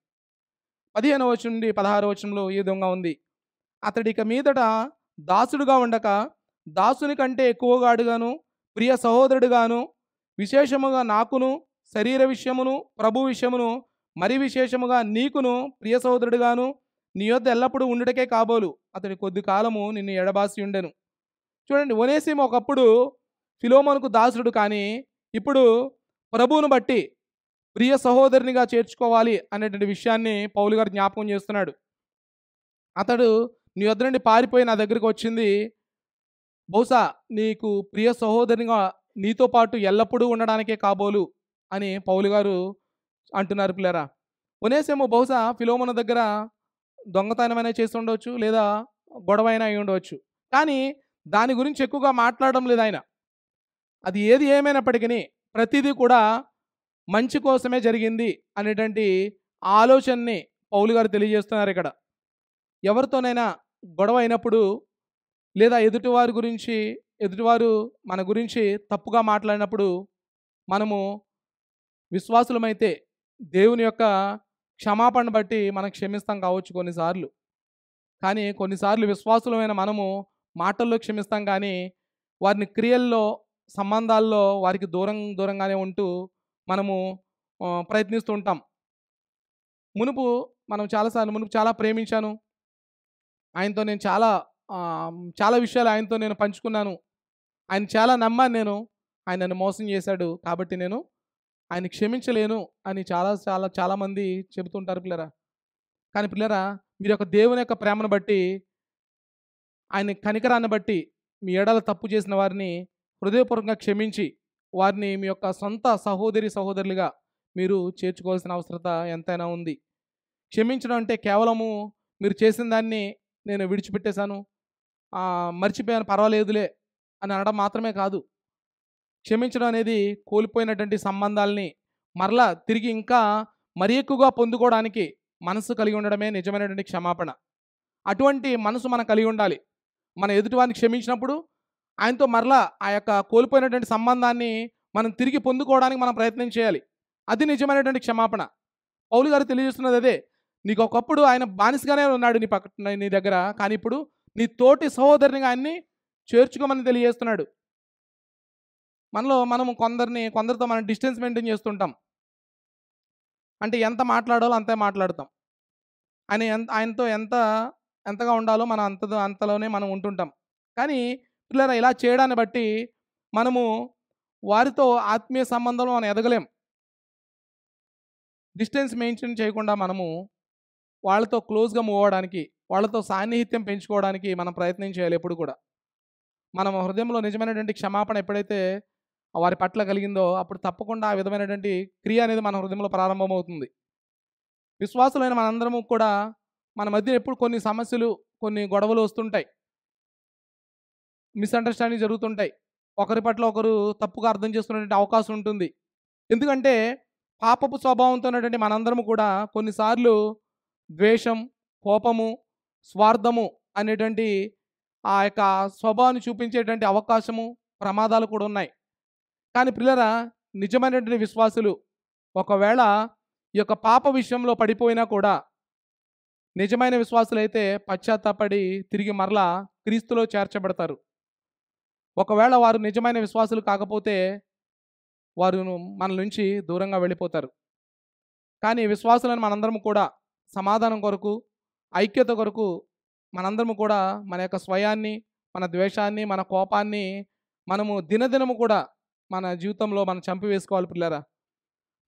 15వ వచనం నుండి 16వ వచనంలో ఈ విధంగా ఉంది. అతడిక మీదట దాసుడుగా ఉండక దాసుని కంటే ఎక్కువగాడుగాను, ప్రియ సహోదరుడుగాను, విశేషముగా నాకును, శరీర విషయమును, ప్రభు విషయమును, మరి విశేషముగా నీకును ప్రియ సహోదరుడుగాను నీ యొద్ద ఎల్లప్పుడూ ఉండుటకే కాబోలు అతడి కొద్ది కాలము నిన్ను ఎడబాసి ఉండెను. చూడండి, ఒనేసిము ఒకప్పుడు ఫిలోమోనుకు దాసుడు, కానీ ఇప్పుడు ప్రభువును బట్టి ప్రియ సహోదరునిగా చేర్చుకోవాలి అనేటువంటి విషయాన్ని పౌలు గారు జ్ఞాపకం చేస్తున్నాడు. అతడు నీ వద్ద నుండి పారిపోయి నా దగ్గరికి వచ్చింది బహుశా నీకు ప్రియ సహోదరునిగా నీతో పాటు ఎల్లప్పుడూ ఉండడానికే కాబోలు అని పౌలు గారు అంటున్నారు పిల్లరా. ఒనేసిము బహుశా ఫిలోమోను దగ్గర దొంగతనమైనా చేసి ఉండవచ్చు, లేదా గొడవైనా అయి ఉండవచ్చు. కానీ దాని గురించి ఎక్కువగా మాట్లాడడం లేదు ఆయన. అది ఏది ఏమైనప్పటికీ ప్రతిదీ కూడా మంచి కోసమే జరిగింది అనేటువంటి ఆలోచనని పౌలు గారు తెలియజేస్తున్నారు ఇక్కడ. ఎవరితోనైనా గొడవ అయినప్పుడు, లేదా ఎదుటివారు మన గురించి తప్పుగా మాట్లాడినప్పుడు, మనము విశ్వాసులమైతే దేవుని యొక్క క్షమాపణ బట్టి మనం క్షమిస్తాం కావచ్చు కొన్నిసార్లు. కానీ కొన్నిసార్లు విశ్వాసులమైన మనము మాటల్లో క్షమిస్తాం కానీ వారిని క్రియల్లో, సంబంధాల్లో వారికి దూరంగానే ఉంటూ మనము ప్రయత్నిస్తూ ఉంటాం. మునుపు మునుపు చాలా ప్రేమించాను. ఆయనతో నేను చాలా విషయాలు ఆయనతో నేను పంచుకున్నాను. ఆయన చాలా నమ్మాను నేను. ఆయన నన్ను మోసం చేశాడు. కాబట్టి నేను ఆయన్ని క్షమించలేను అని చాలామంది చెబుతుంటారు పిల్లరా. కానీ పిల్లరా, మీరు యొక్క దేవుని యొక్క ప్రేమను బట్టి, ఆయన కనికరాన్ని బట్టి మీ ఎడల తప్పు చేసిన వారిని హృదయపూర్వకంగా క్షమించి వారిని మీ యొక్క సొంత సహోదరులుగా మీరు చేర్చుకోవాల్సిన అవసరత ఎంతైనా ఉంది. క్షమించడం అంటే కేవలము మీరు చేసిన దాన్ని నేను విడిచిపెట్టేశాను, మర్చిపోయాను, పర్వాలేదులే అని అనడం మాత్రమే కాదు. క్షమించడం అనేది కోల్పోయినటువంటి సంబంధాలని మరలా తిరిగి ఇంకా మరి ఎక్కువగా పొందుకోవడానికి మనసు కలిగి ఉండడమే నిజమైనటువంటి క్షమాపణ. అటువంటి మనసు మనం కలిగి ఉండాలి. మన ఎదుటివారిని క్షమించినప్పుడు ఆయనతో మరలా ఆ యొక్క కోల్పోయినటువంటి సంబంధాన్ని మనం తిరిగి పొందుకోవడానికి మనం ప్రయత్నం చేయాలి. అది నిజమైనటువంటి క్షమాపణ. పౌలు గారు తెలియజేస్తున్నది అదే. నీకు ఒకప్పుడు ఆయన బానిసగానే ఉన్నాడు నీ దగ్గర, కానీ ఇప్పుడు నీ తోటి సహోదరునిగా ఆయన్ని చేర్చుకోమని తెలియజేస్తున్నాడు. కొందరితో మనం డిస్టెన్స్ మెయింటైన్ చేస్తుంటాం. అంటే ఎంత మాట్లాడాలో అంతే మాట్లాడతాం. ఆయనతో ఎంతగా ఉండాలో మనం అంతలోనే మనం ఉంటుంటాం. కానీ పిల్లరా, ఇలా చేయడాన్ని బట్టి మనము వారితో ఆత్మీయ సంబంధంలో మనం ఎదగలేం. డిస్టెన్స్ మెయింటైన్ చేయకుండా మనము వాళ్ళతో క్లోజ్గా మూవ్ అవ్వడానికి, వాళ్ళతో సాన్నిహిత్యం పెంచుకోవడానికి మనం ప్రయత్నం చేయాలి ఎప్పుడు కూడా. మనం హృదయంలో నిజమైనటువంటి క్షమాపణ ఎప్పుడైతే వారి పట్ల కలిగిందో అప్పుడు తప్పకుండా ఆ విధమైనటువంటి క్రియ అనేది మన హృదయంలో ప్రారంభమవుతుంది. విశ్వాసులైన మనందరము కూడా మన మధ్య ఎప్పుడు కొన్ని సమస్యలు, కొన్ని గొడవలు వస్తుంటాయి, మిస్అండర్స్టాండింగ్ జరుగుతుంటాయి. ఒకరి పట్ల ఒకరు తప్పుగా అర్థం చేసుకునేటువంటి అవకాశం ఉంటుంది. ఎందుకంటే పాపపు స్వభావంతో ఉన్నటువంటి మనందరము కూడా కొన్నిసార్లు ద్వేషం, కోపము, స్వార్థము అనేటువంటి ఆ యొక్క స్వభావాన్ని చూపించేటువంటి అవకాశము, ప్రమాదాలు కూడా ఉన్నాయి. కానీ పిల్లరా, నిజమైనటువంటి విశ్వాసులు ఒకవేళ ఈ యొక్క పాప విషయంలో పడిపోయినా కూడా నిజమైన విశ్వాసులైతే పశ్చాత్తాపడి తిరిగి మరలా క్రీస్తులో చేర్చబడతారు. ఒకవేళ వారు నిజమైన విశ్వాసులు కాకపోతే వారు మన నుంచి దూరంగా వెళ్ళిపోతారు. కానీ విశ్వాసులను మనందరం కూడా సమాధానం కొరకు, ఐక్యత కొరకు మనందరము కూడా మన యొక్క స్వయాన్ని, మన ద్వేషాన్ని, మన కోపాన్ని మనము దినదినము కూడా మన జీవితంలో మనం చంపివేసుకోవాలి పిల్లరా.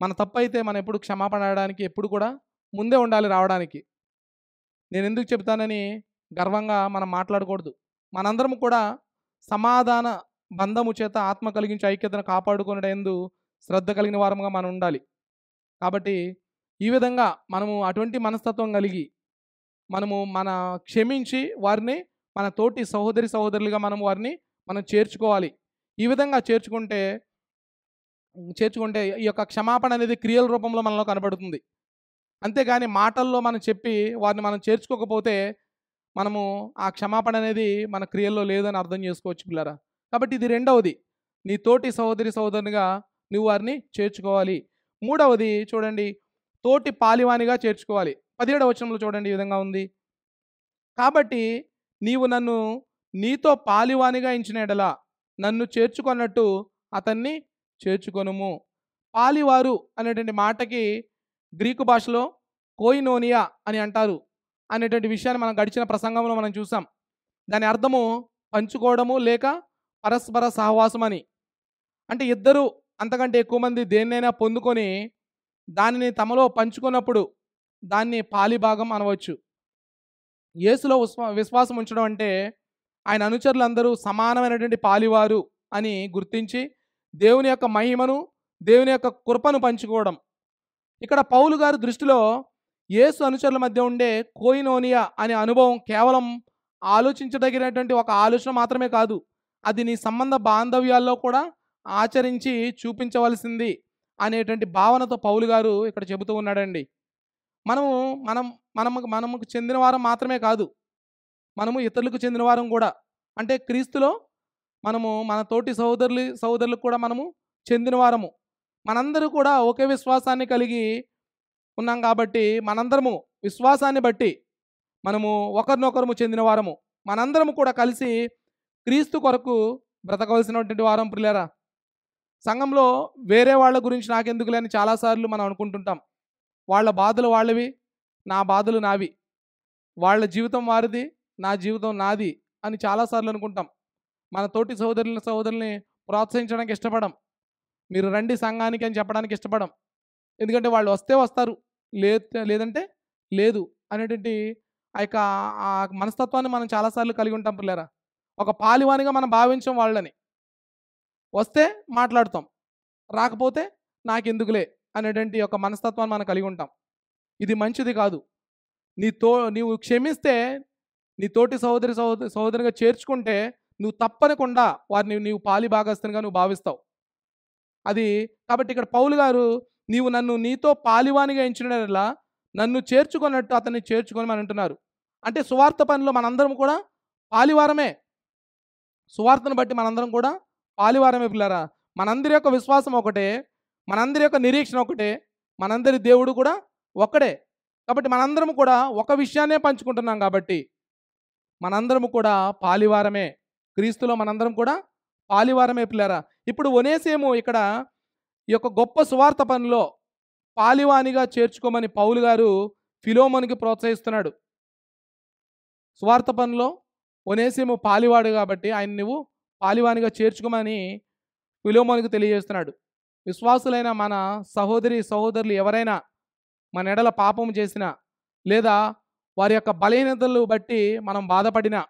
మన తప్పు అయితే మనం ఎప్పుడు క్షమాపణ అడగడానికి ఎప్పుడు కూడా ముందే ఉండాలి రావడానికి. నేను ఎందుకు చెప్తానని గర్వంగా మనం మాట్లాడకూడదు. మనందరం కూడా సమాధాన బంధము చేత ఆత్మ కలిగించే ఐక్యతను కాపాడుకునేందు శ్రద్ధ కలిగిన వారముగా మనం ఉండాలి. కాబట్టి ఈ విధంగా మనము అటువంటి మనస్తత్వం కలిగి మనము క్షమించి వారిని మన తోటి సహోదరులుగా మనం చేర్చుకోవాలి. ఈ విధంగా చేర్చుకుంటే ఈ యొక్క క్షమాపణ అనేది క్రియల రూపంలో మనలో కనబడుతుంది. అంతేగాని మాటల్లో మనం చెప్పి వారిని మనం చేర్చుకోకపోతే మనము ఆ క్షమాపణ అనేది మన క్రియల్లో లేదని అర్థం చేసుకోవచ్చు పిల్లరా. కాబట్టి ఇది రెండవది, నీ తోటి సహోదరునిగా నువ్వు వారిని చేర్చుకోవాలి. మూడవది చూడండి, తోటి పాలివానిగా చేర్చుకోవాలి. 17వ వచనంలో చూడండి ఈ విధంగా ఉంది. కాబట్టి నీవు నన్ను నీతో పాలివానిగా ఎంచిన ఎడల నన్ను చేర్చుకున్నట్టు అతన్ని చేర్చుకొనుము. పాలివారు అనేటువంటి మాటకి గ్రీకు భాషలో కోయినోనియా అని అంటారు అనేటువంటి విషయాన్ని మనం గడిచిన ప్రసంగంలో మనం చూసాం. దాని అర్థము పంచుకోవడము లేక పరస్పర సహవాసం అని. అంటే ఇద్దరు అంతకంటే ఎక్కువ మంది దేన్నైనా పొందుకొని దానిని తమలో పంచుకున్నప్పుడు దాన్ని పాలిభాగం అనవచ్చు. యేసులో విశ్వాసం ఉంచడం అంటే ఆయన అనుచరులందరూ సమానమైనటువంటి పాలివారు అని గుర్తించి దేవుని యొక్క మహిమను, దేవుని యొక్క కృపను పంచుకోవడం. ఇక్కడ పౌలు గారి దృష్టిలో యేసు అనుచరుల మధ్య ఉండే కోయినోనియా అనే అనుభవం కేవలం ఆలోచించదగినటువంటి ఒక ఆలోచన మాత్రమే కాదు, అది నీ సంబంధ బాంధవ్యాల్లో కూడా ఆచరించి చూపించవలసింది అనేటువంటి భావనతో పౌలు గారు ఇక్కడ చెబుతూ ఉన్నాడండి. మనకు చెందిన వారం మాత్రమే కాదు, మనము ఇతరులకు చెందిన వారం కూడా. అంటే క్రీస్తులో మనము మన తోటి సహోదరులకు కూడా మనము చెందిన వారము. మనందరూ కూడా ఒకే విశ్వాసాన్ని కలిగి ఉన్నాం కాబట్టి మనందరము విశ్వాసాన్ని బట్టి మనము ఒకరినొకరము చెందిన వారము. మనందరం కూడా కలిసి క్రీస్తు కొరకు బ్రతకవలసినటువంటి వారం ప్రియులారా. సంఘంలో వేరే వాళ్ళ గురించి నాకెందుకులే అని చాలాసార్లు మనం అనుకుంటుంటాం. వాళ్ళ బాధలు వాళ్ళవి, నా బాధలు నావి. వాళ్ళ జీవితం వారిది, నా జీవితం నాది అని చాలాసార్లు అనుకుంటాం. మన తోటి సహోదరుల్ని ప్రోత్సహించడానికి ఇష్టపడం. మీరు రండి సంఘానికి అని చెప్పడానికి ఇష్టపడం. ఎందుకంటే వాళ్ళు వస్తే వస్తారు, లేదంటే లేదు అనేటువంటి ఆ మనస్తత్వాన్ని మనం చాలాసార్లు కలిగి ఉంటాం పిల్లరా. ఒక పాలివానిగా మనం భావించం వాళ్ళని. వస్తే మాట్లాడతాం, రాకపోతే నాకెందుకులే అనేటువంటి ఒక మనస్తత్వాన్ని మనం కలిగి ఉంటాం. ఇది మంచిది కాదు. నీవు క్షమిస్తే, నీ తోటి సహోదరిగా చేర్చుకుంటే నువ్వు తప్పనకుండా వారిని నీవు పాలి భాగస్తునిగా నువ్వు భావిస్తావు. అది కాబట్టి ఇక్కడ పౌలు గారు నీవు నన్ను నీతో పాలివానిగా ఎంచినలా నన్ను చేర్చుకున్నట్టు అతన్ని చేర్చుకొని అంటున్నారు. అంటే సువార్త పనిలో మనందరం కూడా పాలివారమే. సువార్తను బట్టి మనందరం కూడా పాలివారమే పిల్లరా. మనందరి యొక్క విశ్వాసం ఒకటే, మనందరి యొక్క నిరీక్షణ ఒకటే, మనందరి దేవుడు కూడా ఒక్కడే. కాబట్టి మనందరం కూడా ఒక విషయాన్నే పంచుకుంటున్నాం కాబట్టి మనందరం కూడా పాలివారమే. క్రీస్తులో మనందరం కూడా పాలివారమే పిల్లరా. ఇప్పుడు ఒనేసిము ఇక్కడ ఈ యొక్క గొప్ప సువార్త పనిలో పాలివానిగా చేర్చుకోమని పౌలు గారు ఫిలోమోనుకి ప్రోత్సహిస్తున్నాడు. సువార్త పనిలో ఒనేసిము పాలివాడు కాబట్టి ఆయన నువ్వు పాలివానిగా చేర్చుకోమని ఫిలోమోనుకి తెలియజేస్తున్నాడు. విశ్వాసులైన మన సహోదరులు ఎవరైనా మన ఎడల పాపం చేసినా లేదా వారి యొక్క బలహీనతలు బట్టి మనం బాధపడినా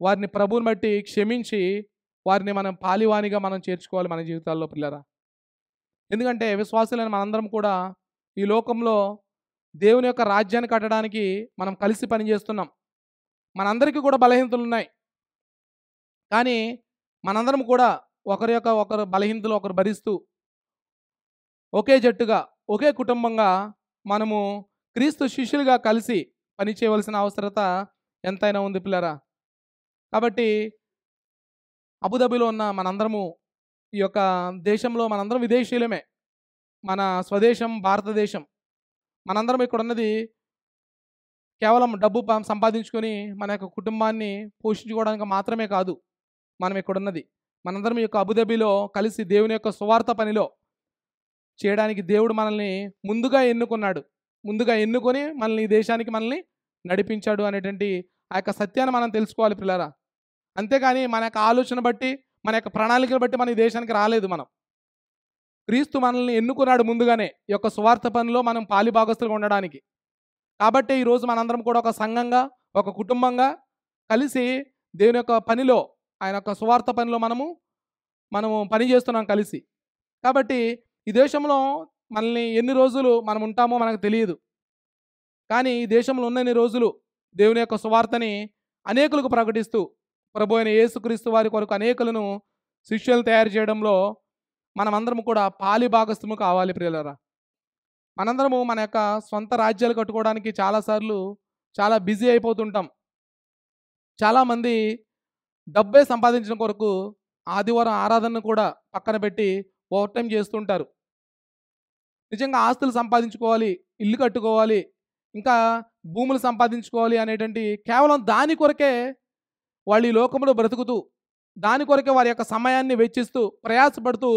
వారిని ప్రభువుని బట్టి క్షమించి వారిని మనం పాలివానిగా మనం చేర్చుకోవాలి మన జీవితాల్లో పిల్లరా. ఎందుకంటే విశ్వాసులైన మనందరం కూడా ఈ లోకంలో దేవుని యొక్క రాజ్యాన్ని కట్టడానికి మనం కలిసి పనిచేస్తున్నాం. మనందరికీ కూడా బలహీనతలు ఉన్నాయి. కానీ మనందరం కూడా ఒకరు బలహీనతలు ఒకరు భరిస్తూ ఒకే జట్టుగా ఒకే కుటుంబంగా మనము క్రీస్తు శిష్యులుగా కలిసి పనిచేయవలసిన అవసరత ఎంతైనా ఉంది పిల్లరా. కాబట్టి అబుదాబిలో ఉన్న మనందరము ఈ యొక్క దేశంలో మనందరం విదేశీయులమే. మన స్వదేశం భారతదేశం. మనందరం ఇక్కడ ఉన్నది కేవలం డబ్బు సంపాదించుకొని మన యొక్క కుటుంబాన్ని పోషించుకోవడానికి మాత్రమే కాదు. మనం ఇక్కడ ఉన్నది మనందరం ఈ యొక్క అబుదాబిలో కలిసి దేవుని యొక్క సువార్త పనిలో చేయడానికి దేవుడు మనల్ని ముందుగా ఎన్నుకొని మనల్ని ఈ దేశానికి మనల్ని నడిపించాడు అనేటువంటి ఆ యొక్క సత్యాన్ని మనం తెలుసుకోవాలి పిల్లరా. అంతేకాని మన యొక్క ఆలోచన బట్టి మన యొక్క ప్రణాళికలు బట్టి మన ఈ దేశానికి రాలేదు. క్రీస్తు మనల్ని ఎన్నుకున్నాడు ముందుగానే ఈ యొక్క సువార్త పనిలో మనం పాలిభాగస్తులుగా ఉండడానికి. కాబట్టి ఈరోజు మనందరం కూడా ఒక సంఘంగా ఒక కుటుంబంగా కలిసి దేవుని యొక్క పనిలో ఆయన యొక్క సువార్త పనిలో మనము పని చేస్తున్నాం కలిసి. కాబట్టి ఈ దేశంలో మనల్ని ఎన్ని రోజులు మనం ఉంటామో మనకు తెలియదు. కానీ ఈ దేశంలో ఉన్నన్ని రోజులు దేవుని యొక్క సువార్తని అనేకులకు ప్రకటిస్తూ ప్రభు అయిన యేసుక్రీస్తు వారి కొరకు అనేకులను శిష్యులను తయారు చేయడంలో మనమందరం కూడా పాలి భాగస్థము కావాలి ప్రియులారా. మనందరము మన యొక్క సొంత రాజ్యాలు కట్టుకోవడానికి చాలాసార్లు చాలా బిజీ అయిపోతుంటాం. చాలామంది డబ్బే సంపాదించడం కొరకు ఆదివారం ఆరాధనను కూడా పక్కన పెట్టి ఓవర్ టైం చేస్తుంటారు. నిజంగా ఆస్తులు సంపాదించుకోవాలి, ఇల్లు కట్టుకోవాలి, ఇంకా భూములు సంపాదించుకోవాలి అనేటువంటి కేవలం దాని కొరకే వాళ్ళు ఈ లోకంలో బ్రతుకుతూ దాని కొరకే వారి యొక్క సమయాన్ని వెచ్చిస్తూ ప్రయాసపడుతూ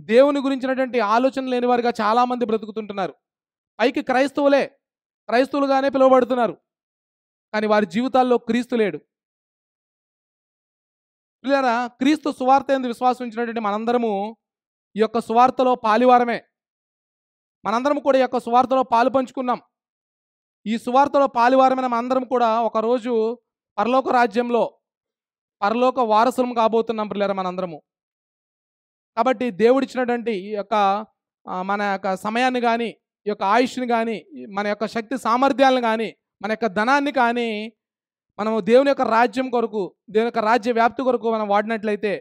దేవుని గురించినటువంటి ఆలోచన లేని వారిగా చాలామంది బ్రతుకుతుంటున్నారు. పైకి క్రైస్తవులుగానే పిలువబడుతున్నారు, కానీ వారి జీవితాల్లో క్రీస్తు లేడు. పిల్లరా, క్రీస్తు సువార్త యందు విశ్వాసం ఉంచినటువంటి మనందరము ఈ యొక్క సువార్తలో పాలివారమే. మనందరం కూడా ఈ యొక్క సువార్తలో పాలు పంచుకున్నాం. ఈ సువార్తలో పాలివారమైన మనందరం కూడా ఒకరోజు పరలోక రాజ్యంలో పరలోక వారసులం కాబోతున్నాం పిల్లరా మనందరము. కాబట్టి దేవుడిచ్చినటువంటి ఈ యొక్క మన యొక్క సమయాన్ని కానీ, ఈ యొక్క ఆయుష్ని కానీ, మన యొక్క శక్తి సామర్థ్యాలను కానీ, మన యొక్క ధనాన్ని కానీ మనము దేవుని యొక్క రాజ్యం కొరకు, దేవుని యొక్క రాజ్య వ్యాప్తి కొరకు మనం వాడినట్లయితే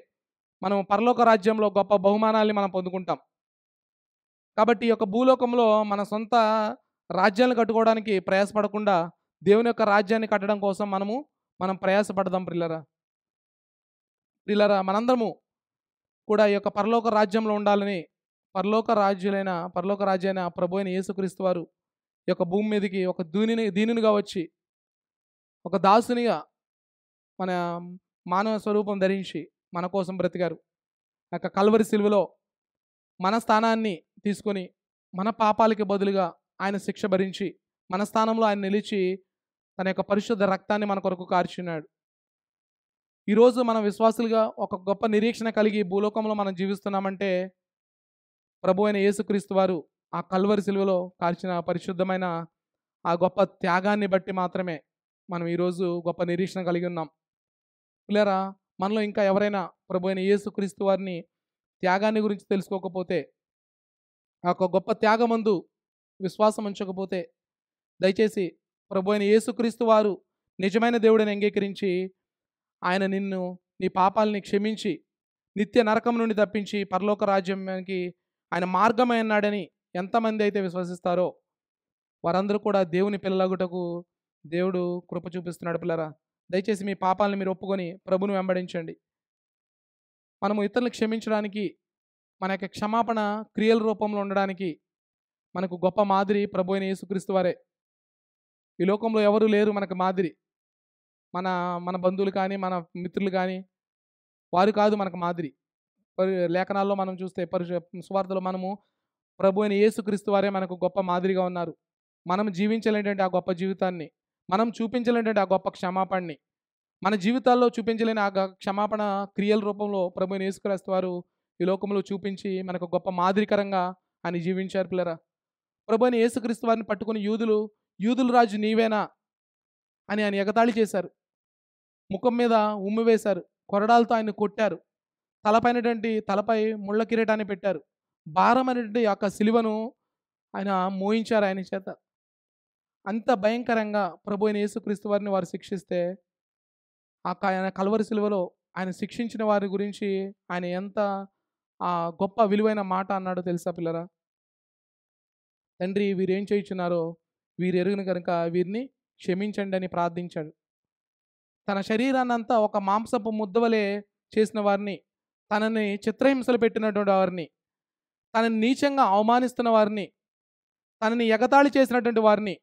మనం పరలోక రాజ్యంలో గొప్ప బహుమానాల్ని మనం పొందుకుంటాం. కాబట్టి ఈ యొక్క భూలోకంలో మన సొంత రాజ్యాలను కట్టుకోవడానికి ప్రయాసపడకుండా దేవుని యొక్క రాజ్యాన్ని కట్టడం కోసం మనం ప్రయాసపడదాం ప్రియులారా. మనందరము కూడా ఈ యొక్క పరలోక రాజ్యంలో ఉండాలని పరలోక రాజ్యైన ప్రభు అయిన యేసుక్రీస్తు వారు ఈ యొక్క భూమి మీదకి ఒక దీనునిగా వచ్చి ఒక దాసునిగా మన మానవ స్వరూపం ధరించి మన కోసం బ్రతికారు. ఆ యొక్క కల్వరి సిలువలో మన స్థానాన్ని తీసుకొని మన పాపాలకి బదులుగా ఆయన శిక్ష భరించి మన స్థానంలో ఆయన నిలిచి తన యొక్క పరిశుద్ధ రక్తాన్ని మన కొరకు కార్చున్నాడు. ఈరోజు మనం విశ్వాసులుగా ఒక గొప్ప నిరీక్షణ కలిగి భూలోకంలో మనం జీవిస్తున్నామంటే ప్రభు అయిన యేసుక్రీస్తు వారు ఆ కల్వరి సిలువలో కార్చిన పరిశుద్ధమైన ఆ గొప్ప త్యాగాన్ని బట్టి మాత్రమే మనం ఈరోజు గొప్ప నిరీక్షణ కలిగి ఉన్నాం. పిల్లరా, మనలో ఇంకా ఎవరైనా ప్రభు అయిన యేసుక్రీస్తు వారిని త్యాగాన్ని గురించి తెలుసుకోకపోతే, ఆ యొక్క గొప్ప త్యాగమందు విశ్వాసం ఉంచకపోతే, దయచేసి ప్రభు అయిన యేసుక్రీస్తు వారు నిజమైన దేవుడిని అంగీకరించి ఆయన నిన్ను నీ పాపాలని క్షమించి నిత్య నరకం నుండి తప్పించి పరలోక రాజ్యానికి ఆయన మార్గమై ఉన్నాడని ఎంతమంది అయితే విశ్వసిస్తారో వారందరూ కూడా దేవుని పిల్లలగుటకు దేవుడు కృప చూపిస్తున్నాడు. పిల్లరా, దయచేసి మీ పాపాలను మీరు ఒప్పుకొని ప్రభుని వెంబడించండి. మనము ఇతరులను క్షమించడానికి, మన యొక్క క్షమాపణ క్రియల రూపంలో ఉండడానికి మనకు గొప్ప మాదిరి ప్రభు అయిన యేసుక్రీస్తు వారే. ఈ లోకంలో ఎవరు లేరు మనకు మాదిరి. మన మన బంధువులు కానీ, మన మిత్రులు కానీ వారు కాదు మనకు మాదిరి. లేఖనాల్లో మనం చూస్తే సువార్తలో మనము ప్రభు అయిన యేసుక్రీస్తు వారే మనకు గొప్ప మాదిరిగా ఉన్నారు. మనం జీవించలేనటువంటి ఆ గొప్ప జీవితాన్ని, మనం చూపించలేనటువంటి ఆ గొప్ప క్షమాపణని, మన జీవితాల్లో చూపించలేని ఆ క్షమాపణ క్రియల రూపంలో ప్రభు అయిన యేసుక్రీస్తు వారు ఈ లోకంలో చూపించి మనకు గొప్ప మాదిరికరంగా ఆయన జీవించారు. పిల్లరా, ప్రభు అయిన యేసుక్రీస్తు వారిని పట్టుకుని యూదుల రాజు నీవేనా అని ఆయన ఎగతాళి చేశారు. ముఖం మీద ఉమ్మి వేశారు, కొరడాలతో ఆయన కొట్టారు, తలపై ముళ్ళ కిరీటాన్ని పెట్టారు, భారమైనటువంటి యొక్క సిలువను ఆయన మోయించారు ఆయన చేత. అంత భయంకరంగా ప్రభు అయిన యేసుక్రీస్తు వారిని వారు శిక్షిస్తే ఆయన కల్వరి సిలువలో ఆయన శిక్షించిన వారి గురించి ఆయన ఎంత గొప్ప విలువైన మాట అన్నాడో తెలుసా పిల్లరా? తండ్రి, వీరేం చేయుచున్నారో వీరు ఎరుగును కనుక వీరిని క్షమించండి అని ప్రార్థించాడు. తన శరీరాన్నంతా ఒక మాంసపు ముద్దవలే చేసిన వారిని, తనని చిత్రహింసలు పెట్టినటువంటి వారిని, తనని నీచంగా అవమానిస్తున్న వారిని, తనని ఎగతాళి చేసినటువంటి వారిని,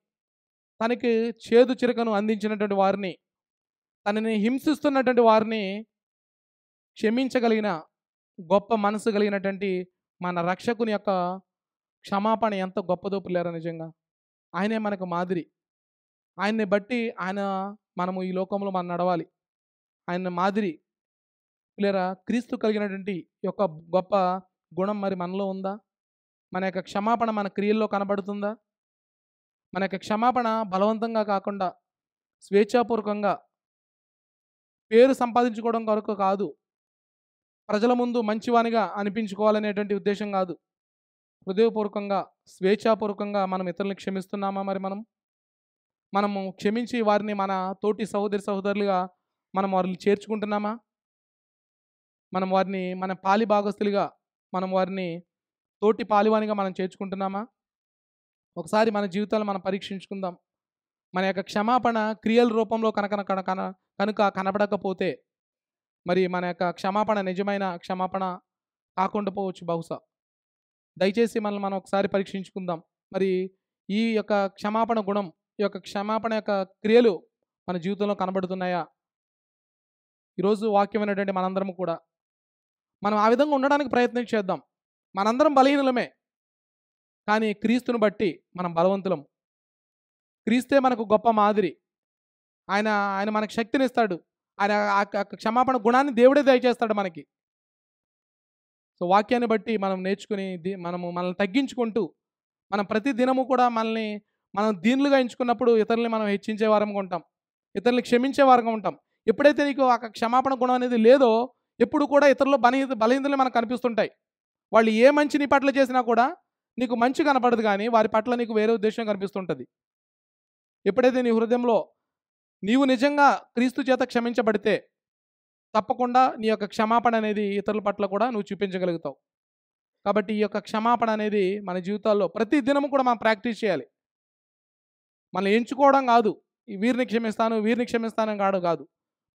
తనకి చేదు చిరకను అందించినటువంటి వారిని, తనని హింసిస్తున్నటువంటి వారిని క్షమించగలిగిన గొప్ప మనసు కలిగినటువంటి మన రక్షకుని యొక్క క్షమాపణ ఎంత గొప్పదో పిల్లరా. నిజంగా ఆయనే మనకు మాదిరి. ఆయన్ని బట్టి మనము ఈ లోకంలో మనం నడవాలి. ఆయన మాదిరి పిల్లరా, క్రీస్తు కలిగినటువంటి యొక్క గొప్ప గుణం మరి మనలో ఉందా? మన యొక్క క్షమాపణ మన క్రియల్లో కనబడుతుందా? మన యొక్క క్షమాపణ బలవంతంగా కాకుండా స్వేచ్ఛాపూర్వకంగా పేరు సంపాదించుకోవడం కొరకు కాదు, ప్రజల ముందు మంచివానిగా అనిపించుకోవాలనేటువంటి ఉద్దేశం కాదు. హృదయపూర్వకంగా స్వేచ్ఛాపూర్వకంగా మనం ఇతరులను క్షమిస్తున్నామా? మరి మనము క్షమించి వారిని మన తోటి సహోదరులుగా మనం వారిని చేర్చుకుంటున్నామా? మనం వారిని మన పాలి భాగస్తులుగా మనం వారిని తోటి పాలివానిగా మనం చేర్చుకుంటున్నామా? ఒకసారి మన జీవితాలను మనం పరీక్షించుకుందాం. మన యొక్క క్షమాపణ క్రియల రూపంలో కనుక కనబడకపోతే మరి మన యొక్క క్షమాపణ నిజమైన క్షమాపణ కాకుండా పోవచ్చు బహుశా. దయచేసి మనం ఒకసారి పరీక్షించుకుందాం. మరి ఈ యొక్క క్షమాపణ గుణం, ఈ యొక్క క్షమాపణ యొక్క క్రియలు మన జీవితంలో కనబడుతున్నాయా? ఈరోజు వాక్యమైనటువంటి మనందరం కూడా మనం ఆ విధంగా ఉండడానికి ప్రయత్నం చేద్దాం. మనందరం బలహీనులమే, కానీ క్రీస్తుని బట్టి మనం బలవంతులం. క్రీస్తే మనకు గొప్ప మాదిరి. ఆయన మనకు శక్తినిస్తాడు. ఆయన ఆ క్షమాపణ గుణాన్ని దేవుడే దయచేస్తాడు మనకి. సో వాక్యాన్ని బట్టి మనం నేర్చుకుని మనల్ని తగ్గించుకుంటూ మనం ప్రతి దినము కూడా మనం దీనులుగా ఎంచుకున్నప్పుడు ఇతరుల్ని మనం హెచ్చించే వారంగా ఉంటాం, ఇతరుల్ని క్షమించే వారంగా ఉంటాం. ఎప్పుడైతే నీకు ఆ క్షమాపణ గుణం అనేది లేదో ఎప్పుడు కూడా ఇతరులు బలహీనతలు మనకు కనిపిస్తుంటాయి. వాళ్ళు ఏ మంచి నీ పట్ల చేసినా కూడా నీకు మంచి కనపడదు, కానీ వారి పట్ల నీకు వేరే ఉద్దేశం కనిపిస్తుంటుంది. ఎప్పుడైతే నీ హృదయంలో నీవు నిజంగా క్రీస్తు చేత క్షమించబడితే తప్పకుండా నీ యొక్క క్షమాపణ అనేది ఇతరుల పట్ల కూడా నువ్వు చూపించగలుగుతావు. కాబట్టి ఈ యొక్క క్షమాపణ అనేది మన జీవితాల్లో ప్రతి దినము కూడా మనం ప్రాక్టీస్ చేయాలి. మనం ఎంచుకోవడం కాదు, వీరిని క్షమిస్తాను కాదు.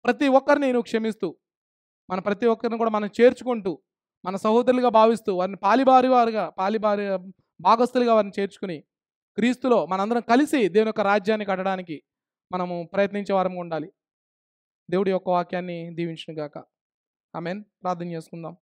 ప్రతి ఒక్కరిని నువ్వు క్షమిస్తూ ప్రతి ఒక్కరిని కూడా మనం చేర్చుకుంటూ మన సహోదరులుగా భావిస్తూ వారిని భాగస్తులుగా వారిని చేర్చుకుని క్రీస్తులో మనందరం కలిసి దేవుని యొక్క రాజ్యాన్ని కట్టడానికి మనము ప్రయత్నించే వారంగా ఉండాలి. దేవుడి యొక్క వాక్యాన్ని దీవించును గాక. ఆమేన్. ప్రార్థన చేసుకుందాం.